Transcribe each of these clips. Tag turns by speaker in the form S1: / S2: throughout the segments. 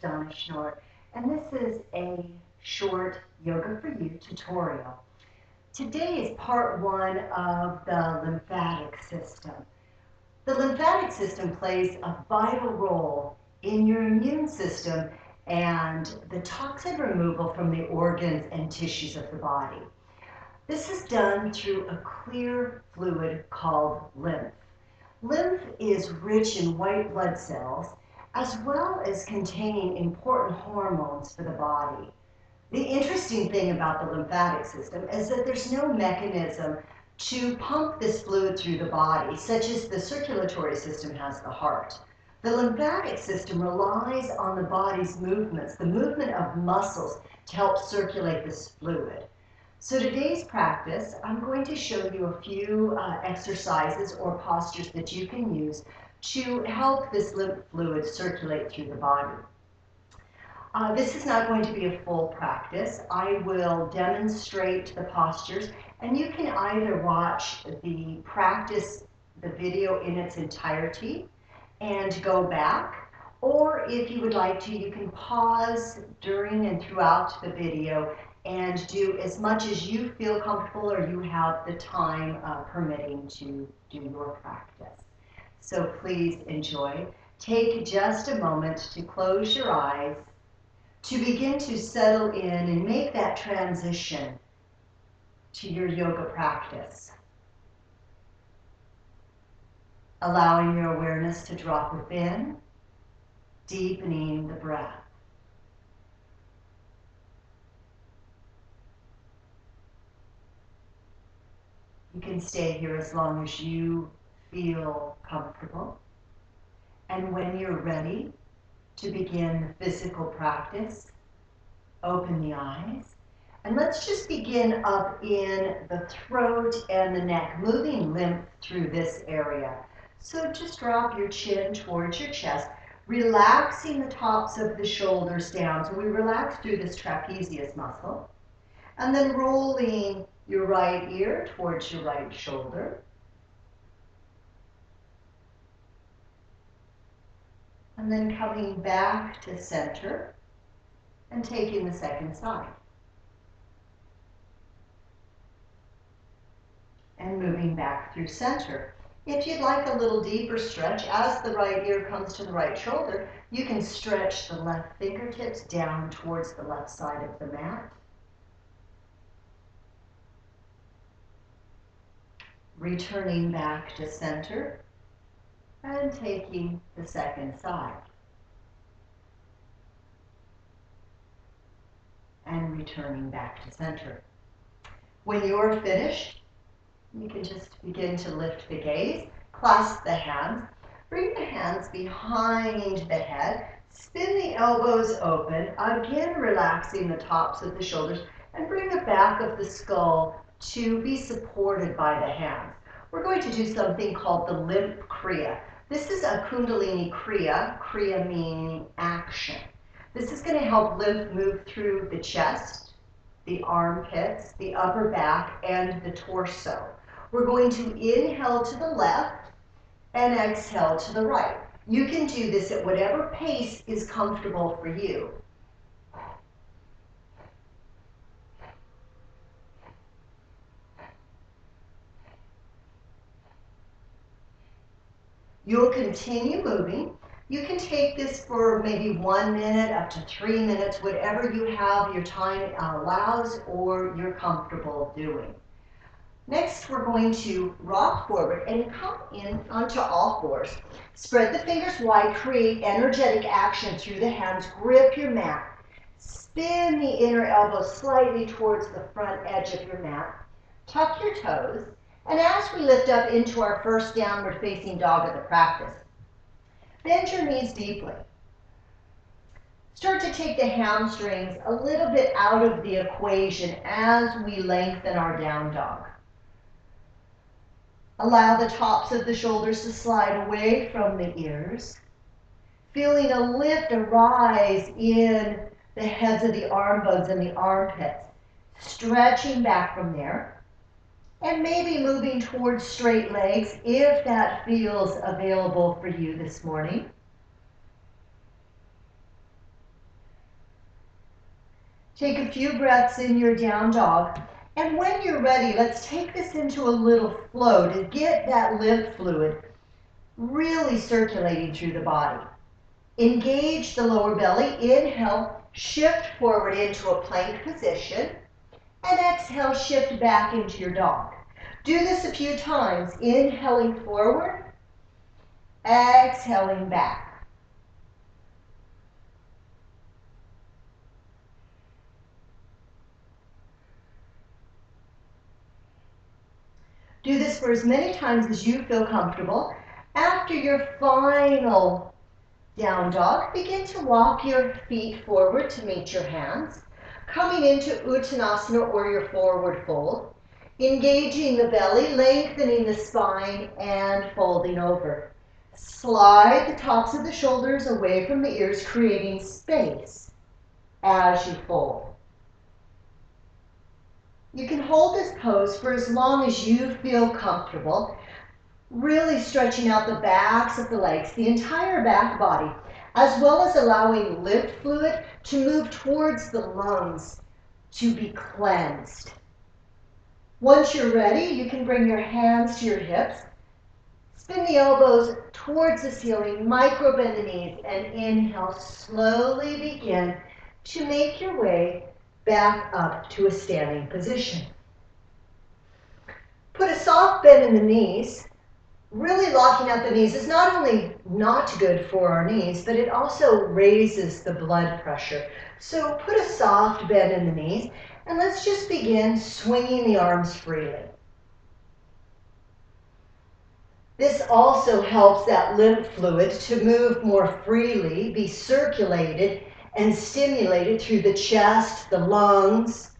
S1: Donna Schnorr, and this is a short Yoga for You tutorial. Today is part one of the lymphatic system. The lymphatic system plays a vital role in your immune system and the toxin removal from the organs and tissues of the body. This is done through a clear fluid called lymph. Lymph is rich in white blood cells as well as containing important hormones for the body. The interesting thing about the lymphatic system is that there's no mechanism to pump this fluid through the body, such as the circulatory system has the heart. The lymphatic system relies on the body's movements, the movement of muscles, to help circulate this fluid. So today's practice, I'm going to show you a few exercises or postures that you can use to help this lymph fluid circulate through the body. This is not going to be a full practice. I will demonstrate the postures, and you can either watch the practice, the video in its entirety, and go back, or if you would like to, you can pause during and throughout the video and do as much as you feel comfortable or you have the time permitting to do your practice. So please enjoy. Take just a moment to close your eyes, to begin to settle in and make that transition to your yoga practice. Allowing your awareness to drop within, deepening the breath. You can stay here as long as you feel comfortable. And when you're ready to begin the physical practice, open the eyes. And let's just begin up in the throat and the neck, moving lymph through this area. So just drop your chin towards your chest, relaxing the tops of the shoulders down. So we relax through this trapezius muscle. And then rolling your right ear towards your right shoulder. And then coming back to center and taking the second side. And moving back through center. If you'd like a little deeper stretch, as the right ear comes to the right shoulder, you can stretch the left fingertips down towards the left side of the mat. Returning back to center and taking the second side. And returning back to center. When you're finished, you can just begin to lift the gaze, clasp the hands, bring the hands behind the head, spin the elbows open, again relaxing the tops of the shoulders, and bring the back of the skull to be supported by the hands. We're going to do something called the Lymph Crea. This is a Kundalini Crea, Crea meaning action. This is going to help lymph move through the chest, the armpits, the upper back, and the torso. We're going to inhale to the left and exhale to the right. You can do this at whatever pace is comfortable for you. You'll continue moving. You can take this for maybe 1 minute up to 3 minutes, whatever you have, your time allows or you're comfortable doing. Next, we're going to rock forward and come in onto all fours. Spread the fingers wide, create energetic action through the hands, grip your mat. Spin the inner elbow slightly towards the front edge of your mat. Tuck your toes. And as we lift up into our first downward facing dog of the practice, bend your knees deeply. Start to take the hamstrings a little bit out of the equation as we lengthen our down dog. Allow the tops of the shoulders to slide away from the ears. Feeling a lift arise in the heads of the arm bones and the armpits. Stretching back from there. And maybe moving towards straight legs if that feels available for you this morning. Take a few breaths in your down dog. And when you're ready, let's take this into a little flow to get that lymph fluid really circulating through the body. Engage the lower belly. Inhale, shift forward into a plank position. And exhale, shift back into your dog. Do this a few times. Inhaling forward, exhaling back. Do this for as many times as you feel comfortable. After your final down dog, begin to walk your feet forward to meet your hands. Coming into Uttanasana or your forward fold. Engaging the belly, lengthening the spine, and folding over. Slide the tops of the shoulders away from the ears, creating space as you fold. You can hold this pose for as long as you feel comfortable, really stretching out the backs of the legs, the entire back body, as well as allowing lymph fluid to move towards the lungs to be cleansed. Once you're ready, you can bring your hands to your hips, spin the elbows towards the ceiling, micro bend the knees, and inhale, slowly begin to make your way back up to a standing position. Put a soft bend in the knees. Really locking out the knees is not only not good for our knees, but it also raises the blood pressure. So put a soft bend in the knees, and let's just begin swinging the arms freely. This also helps that lymph fluid to move more freely, be circulated and stimulated through the chest, the lungs,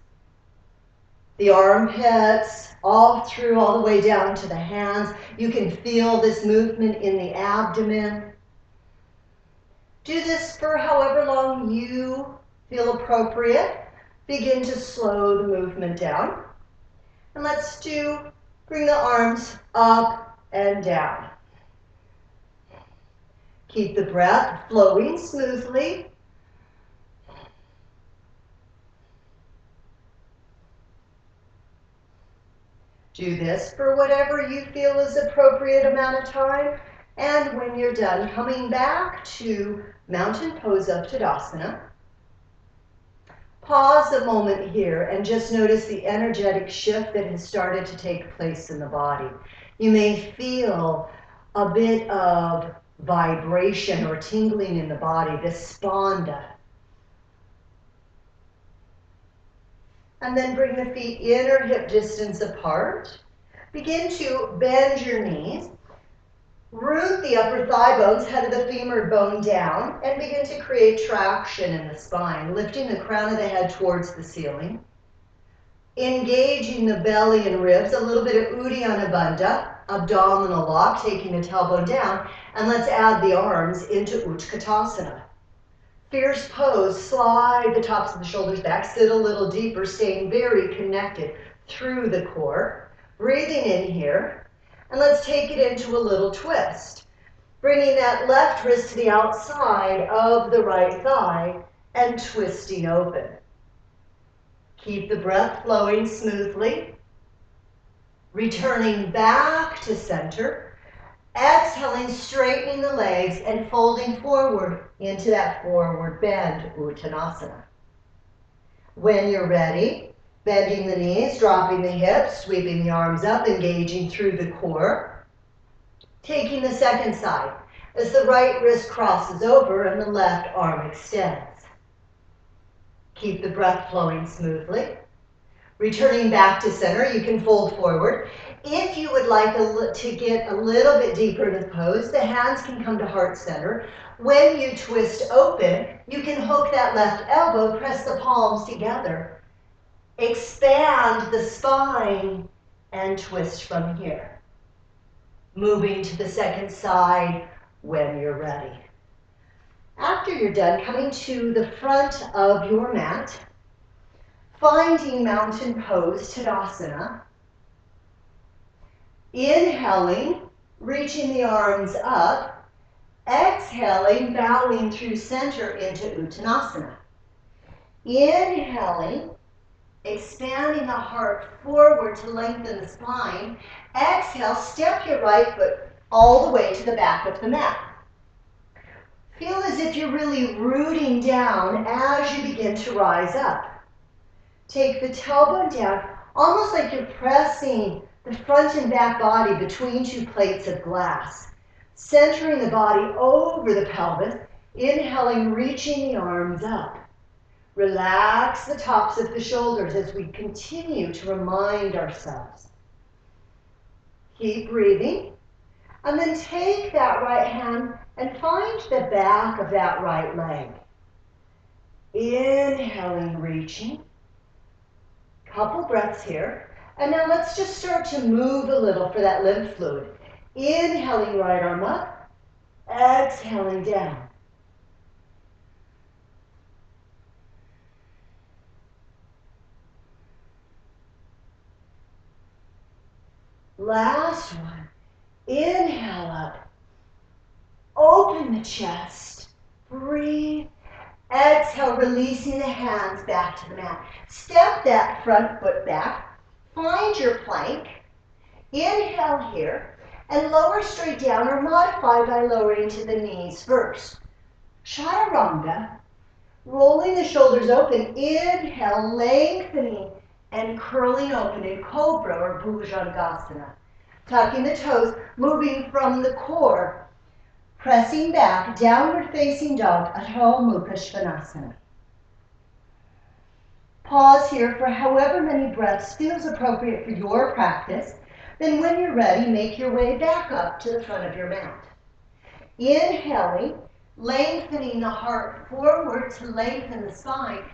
S1: the armpits, all the way down to the hands. You can feel this movement in the abdomen. Do this for however long you feel appropriate. Begin to slow the movement down. And let's bring the arms up and down. Keep the breath flowing smoothly. Do this for whatever you feel is appropriate amount of time. And when you're done, coming back to mountain pose of Uttanasana. Pause a moment here and just notice the energetic shift that has started to take place in the body. You may feel a bit of vibration or tingling in the body, this spanda. And then bring the feet in or hip distance apart. Begin to bend your knees. Root the upper thigh bones, head of the femur bone down, and begin to create traction in the spine, lifting the crown of the head towards the ceiling. Engaging the belly and ribs, a little bit of Uddiyana Bandha, abdominal lock, taking the tailbone down, and let's add the arms into Utkatasana. Fierce pose, slide the tops of the shoulders back, sit a little deeper, staying very connected through the core. Breathing in here. And let's take it into a little twist. Bringing that left wrist to the outside of the right thigh and twisting open. Keep the breath flowing smoothly. Returning back to center. Exhaling, straightening the legs and folding forward into that forward bend, Uttanasana. When you're ready, bending the knees, dropping the hips, sweeping the arms up, engaging through the core. Taking the second side as the right wrist crosses over and the left arm extends. Keep the breath flowing smoothly. Returning back to center, you can fold forward. If you would like to get a little bit deeper in the pose, the hands can come to heart center. When you twist open, you can hook that left elbow, press the palms together. Expand the spine and twist from here. Moving to the second side when you're ready. After you're done, coming to the front of your mat, finding mountain pose, Tadasana. Inhaling, reaching the arms up. Exhaling, bowing through center into Uttanasana. Inhaling, expanding the heart forward to lengthen the spine. Exhale, step your right foot all the way to the back of the mat. Feel as if you're really rooting down as you begin to rise up. Take the tailbone down, almost like you're pressing the front and back body between two plates of glass. Centering the body over the pelvis, inhaling, reaching the arms up. Relax the tops of the shoulders as we continue to remind ourselves. Keep breathing, and then take that right hand and find the back of that right leg. Inhaling, reaching. Couple breaths here. And now let's just start to move a little for that lymph fluid. Inhaling, right arm up. Exhaling, down. Last one. Inhale up. Open the chest. Breathe. Exhale, releasing the hands back to the mat. Step that front foot back. Find your plank. Inhale here. And lower straight down or modify by lowering to the knees first. Chaturanga. Rolling the shoulders open. Inhale, lengthening and curling open in Cobra or Bhujangasana. Tucking the toes, moving from the core. Pressing back, downward facing dog, Adho Mukha Svanasana. Pause here for however many breaths feels appropriate for your practice. Then when you're ready, make your way back up to the front of your mat. Inhaling, lengthening the heart forward to lengthen the spine.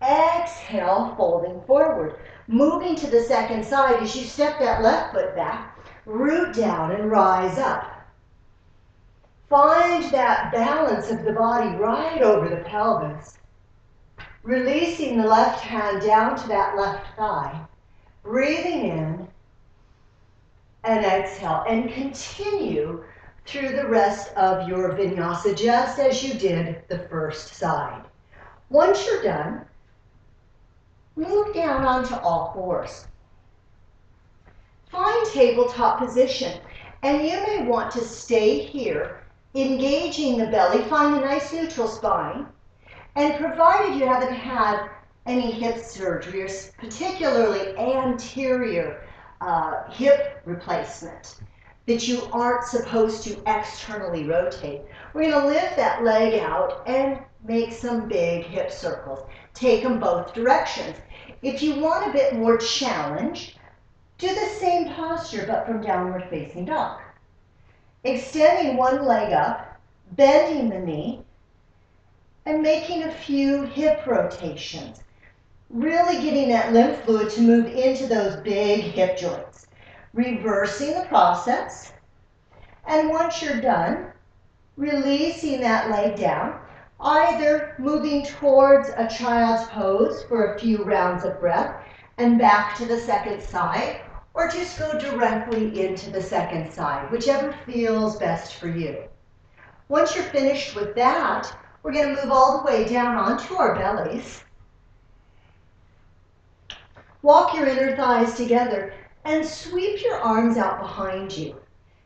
S1: Exhale, folding forward. Moving to the second side as you step that left foot back, root down and rise up. Find that balance of the body right over the pelvis. Releasing the left hand down to that left thigh. Breathing in and exhale. And continue through the rest of your vinyasa just as you did the first side. Once you're done, move down onto all fours. Find tabletop position. And you may want to stay here, engaging the belly, find a nice neutral spine, and provided you haven't had any hip surgery, or particularly anterior hip replacement, that you aren't supposed to externally rotate, we're going to lift that leg out and make some big hip circles. Take them both directions. If you want a bit more challenge, do the same posture but from downward facing dog. Extending one leg up, bending the knee, and making a few hip rotations. Really getting that lymph fluid to move into those big hip joints. Reversing the process. And once you're done, releasing that leg down, either moving towards a child's pose for a few rounds of breath and back to the second side, or just go directly into the second side, whichever feels best for you. Once you're finished with that, we're going to move all the way down onto our bellies. Walk your inner thighs together and sweep your arms out behind you.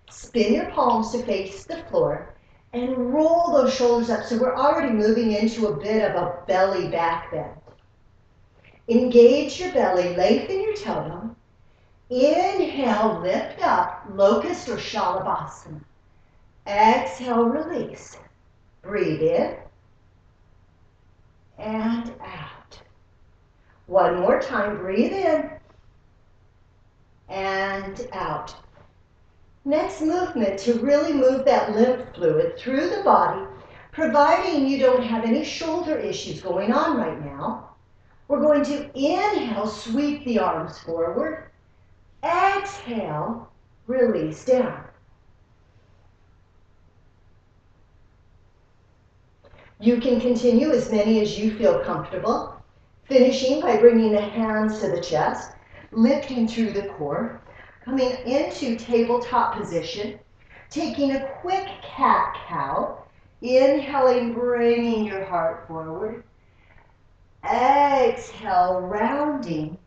S1: Spin your palms to face the floor and roll those shoulders up so we're already moving into a bit of a belly back bend. Engage your belly, lengthen your tailbone. Inhale, lift up, locust or shalabhasana. Exhale, release. Breathe in and out. One more time, breathe in and out. Next movement to really move that lymph fluid through the body, providing you don't have any shoulder issues going on right now. We're going to inhale, sweep the arms forward. Exhale, release down. You can continue as many as you feel comfortable, finishing by bringing the hands to the chest, lifting through the core, coming into tabletop position, taking a quick cat-cow, inhaling, bringing your heart forward, Exhale, rounding,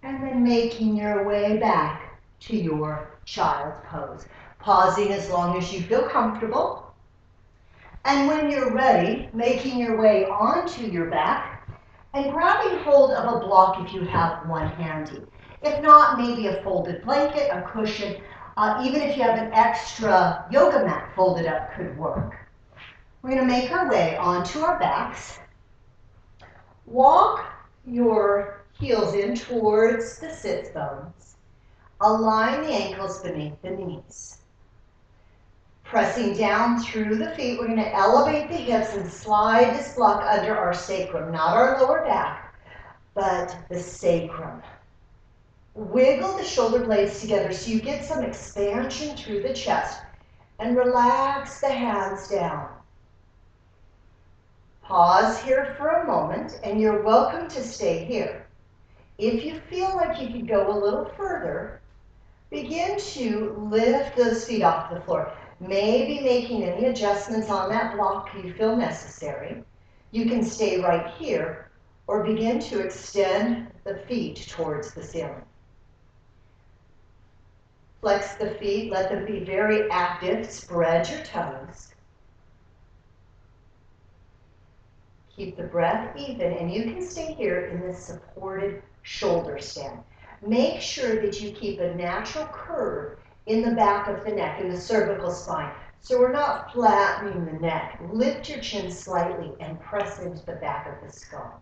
S1: and then making your way back to your child's pose. Pausing as long as you feel comfortable. And when you're ready, making your way onto your back and grabbing hold of a block if you have one handy. If not, maybe a folded blanket, a cushion, even if you have an extra yoga mat folded up could work. We're going to make our way onto our backs. Walk your heels in towards the sits bones. Align the ankles beneath the knees. Pressing down through the feet, we're going to elevate the hips and slide this block under our sacrum, not our lower back, but the sacrum. Wiggle the shoulder blades together so you get some expansion through the chest, and relax the hands down. Pause here for a moment, and you're welcome to stay here. If you feel like you could go a little further, begin to lift those feet off the floor. Maybe making any adjustments on that block you feel necessary. You can stay right here or begin to extend the feet towards the ceiling. Flex the feet, let them be very active. Spread your toes. Keep the breath even, and you can stay here in this supported shoulder stand. Make sure that you keep a natural curve in the back of the neck, in the cervical spine, so we're not flattening the neck. Lift your chin slightly and press into the back of the skull.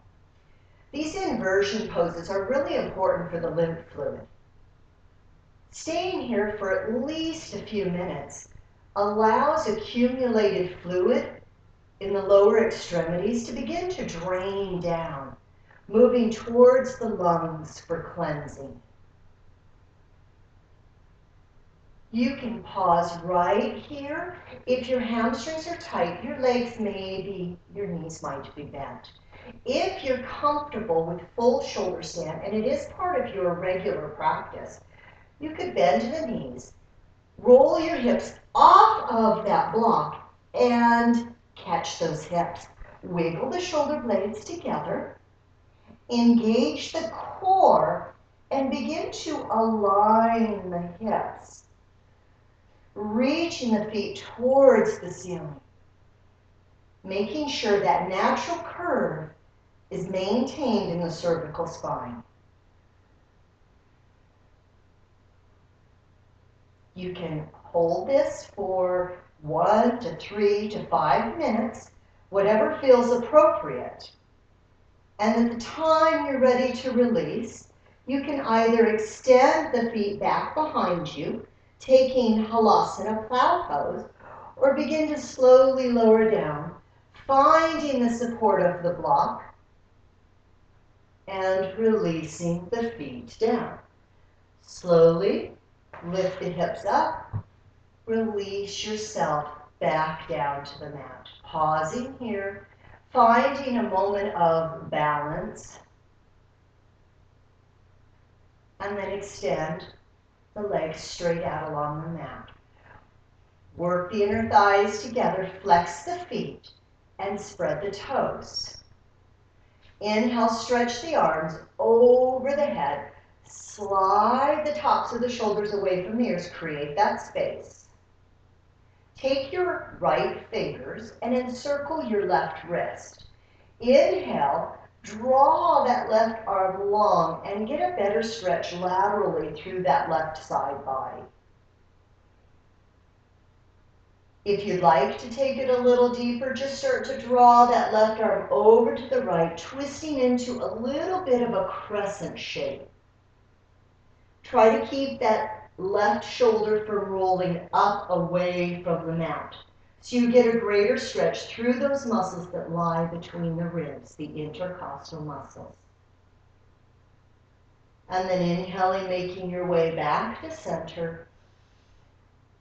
S1: These inversion poses are really important for the lymph fluid. Staying here for at least a few minutes allows accumulated fluid in the lower extremities to begin to drain down, moving towards the lungs for cleansing. You can pause right here. If your hamstrings are tight, your legs maybe, your knees might be bent. If you're comfortable with full shoulder stand, and it is part of your regular practice, you could bend the knees, roll your hips off of that block, and catch those hips. Wiggle the shoulder blades together, engage the core, and begin to align the hips. Reaching the feet towards the ceiling, making sure that natural curve is maintained in the cervical spine. You can hold this for 1 to 3 to 5 minutes, whatever feels appropriate. And at the time you're ready to release, you can either extend the feet back behind you, taking Halasana plow pose, or begin to slowly lower down, finding the support of the block, and releasing the feet down. Slowly lift the hips up, release yourself back down to the mat. Pausing here, finding a moment of balance, and then extend the legs straight out along the mat. Work the inner thighs together, flex the feet, and spread the toes. Inhale, stretch the arms over the head. Slide the tops of the shoulders away from the ears, create that space. Take your right fingers and encircle your left wrist. Inhale, draw that left arm long and get a better stretch laterally through that left side body. If you'd like to take it a little deeper, just start to draw that left arm over to the right, twisting into a little bit of a crescent shape. Try to keep that left shoulder from rolling up away from the mat, so you get a greater stretch through those muscles that lie between the ribs, the intercostal muscles. And then inhaling, making your way back to center.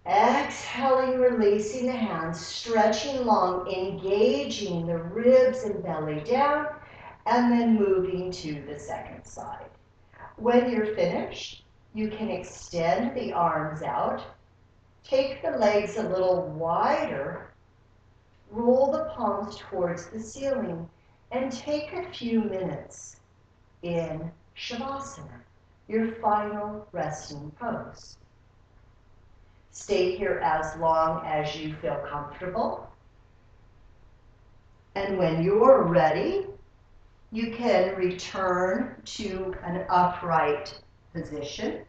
S1: Exhaling, releasing the hands, stretching long, engaging the ribs and belly down, and then moving to the second side. When you're finished, you can extend the arms out, take the legs a little wider, roll the palms towards the ceiling, and take a few minutes in Shavasana, your final resting pose. Stay here as long as you feel comfortable. And when you're ready, you can return to an upright position.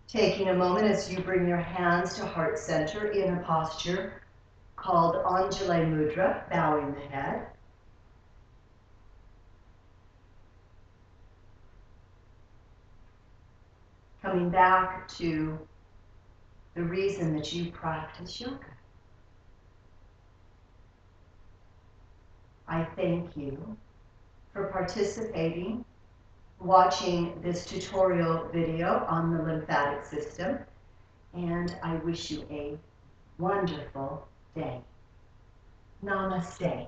S1: Taking a moment as you bring your hands to heart center in a posture called Anjali Mudra, bowing the head. Coming back to the reason that you practice yoga. I thank you for participating, watching this tutorial video on the lymphatic system, and I wish you a wonderful day. Namaste.